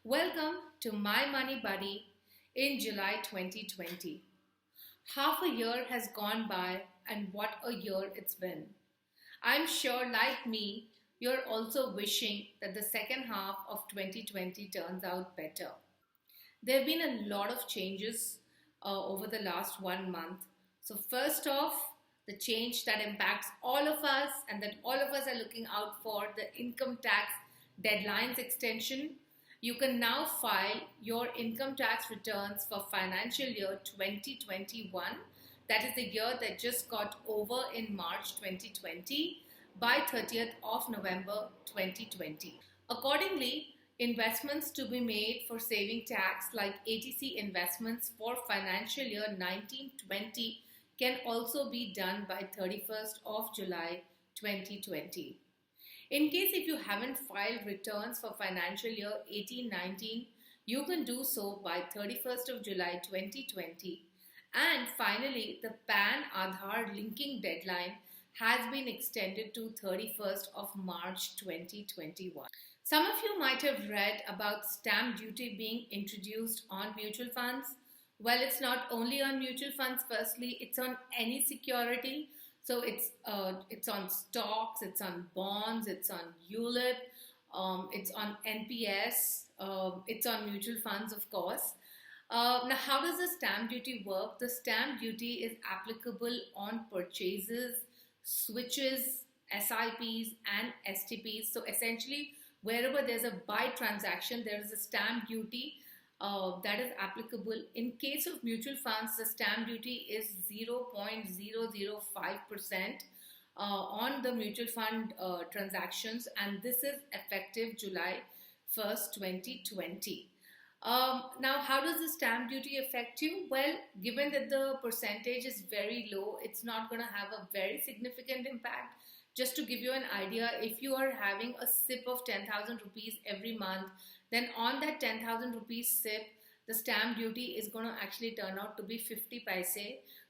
Welcome to My Money Buddy in July 2020. Half a year has gone by, and what a year it's been. I'm sure, like me, you're also wishing that the second half of 2020 turns out better. There have been a lot of changes over the last 1 month. So, first off, the change that impacts all of us and that all of us are looking out for, the income tax deadlines extension. You can now file your income tax returns for financial year 2021, that is the year that just got over in March 2020, by 30th of November 2020. Accordingly, investments to be made for saving tax like ATC investments for financial year 1920 can also be done by 31st of July 2020. In case if you haven't filed returns for financial year 18-19, you can do so by 31st of July 2020. And finally, the PAN Aadhar linking deadline has been extended to 31st of March 2021. Some of you might have read about stamp duty being introduced on mutual funds. Well, it's not only on mutual funds, firstly, it's on any security. So it's on stocks, it's on bonds, it's on ULIP, it's on NPS, it's on mutual funds, of course. Now, how does the stamp duty work? The stamp duty is applicable on purchases, switches, SIPs, and STPs. So essentially, wherever there's a buy transaction, there is a stamp duty that is applicable. In case of mutual funds, the stamp duty is 0.005% on the mutual fund transactions, and this is effective July 1st, 2020. Now, how does the stamp duty affect you? Well, given that the percentage is very low, it's not going to have a very significant impact. Just to give you an idea, if you are having a SIP of 10,000 rupees every month, then on that 10,000 rupees SIP, the stamp duty is going to actually turn out to be 50 paise.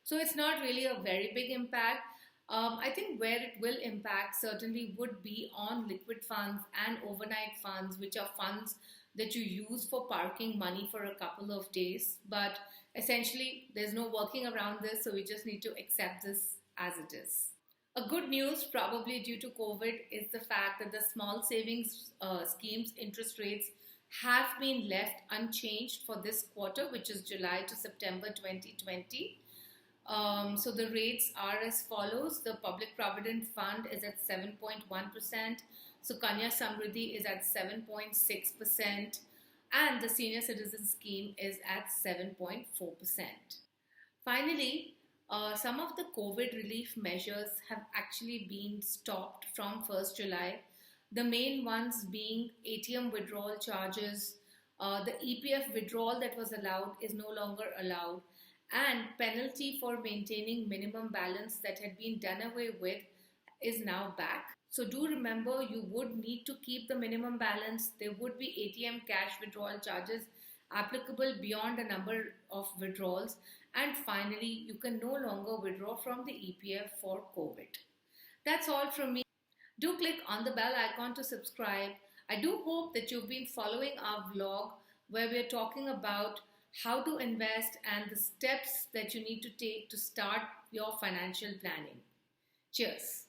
So it's not really a very big impact. I think where it will impact certainly would be on liquid funds and overnight funds, which are funds that you use for parking money for a couple of days. But essentially, there's no working around this, so we just need to accept this as it is. A good news, probably due to COVID, is the fact that the small savings schemes interest rates have been left unchanged for this quarter, which is July to September 2020. So the rates are as follows. The Public Provident Fund is at 7.1%. Sukanya Samriddhi is at 7.6%. And the Senior Citizen Scheme is at 7.4%. Finally, some of the COVID relief measures have actually been stopped from 1st July. The main ones being ATM withdrawal charges, the EPF withdrawal that was allowed is no longer allowed, and penalty for maintaining minimum balance that had been done away with is now back. So do remember, you would need to keep the minimum balance. There would be ATM cash withdrawal charges applicable beyond a number of withdrawals. And finally, you can no longer withdraw from the EPF for COVID. That's all from me. Do click on the bell icon to subscribe. I do hope that you've been following our vlog where we're talking about how to invest and the steps that you need to take to start your financial planning. Cheers.